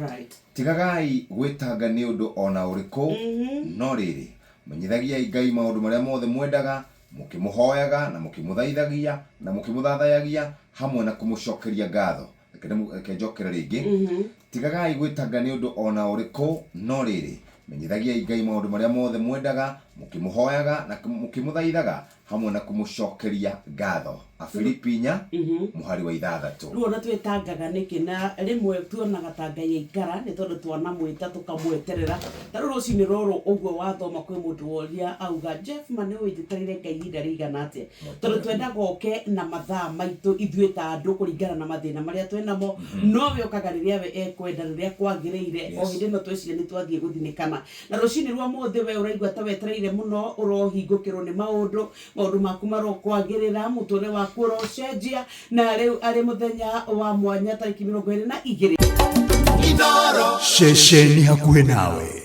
Right. Tigagai gwetanga ni undu ona uriku no riri menyithagia Ngai maundu maria mothe mwendaga mukimuhoyaga na mukimuthaithagia na mukimuthathayagia hamwe na kumucokeria ngatho reke njokere ringi tigagai gwetanga ni undu ona uriku no riri menyithagia Ngai maundu maria mothe mwendaga mukimuhoyaga na mukimuthaithaga hamwe na kumucokeria ngatho Afilipinya muhari wa 6 ruo na twetangaga niki na rimwe tuonaga ta Ngai aikara ni tondu twana mwita tukamweterera taru rucini roro uguo wathoma kwi mundu woria auga Jeff Mane wijitarire Ngai ihinda rigana atia tondu twendaga oke na mathaa maitu ithue ta andu kuringana na mathina maria twenamo no we okaga riria we ekwenda riria kwagiriire o hindi no twecire ni twathie guthinikana na rucini rwa mothe we uraigua ta wetereire muno urohingukirwo ni maundu maku marokwagirira mutore waku urocenjia na riu ari muthenya wa mwanya tariki 22 Shesheni hakuhe nawe.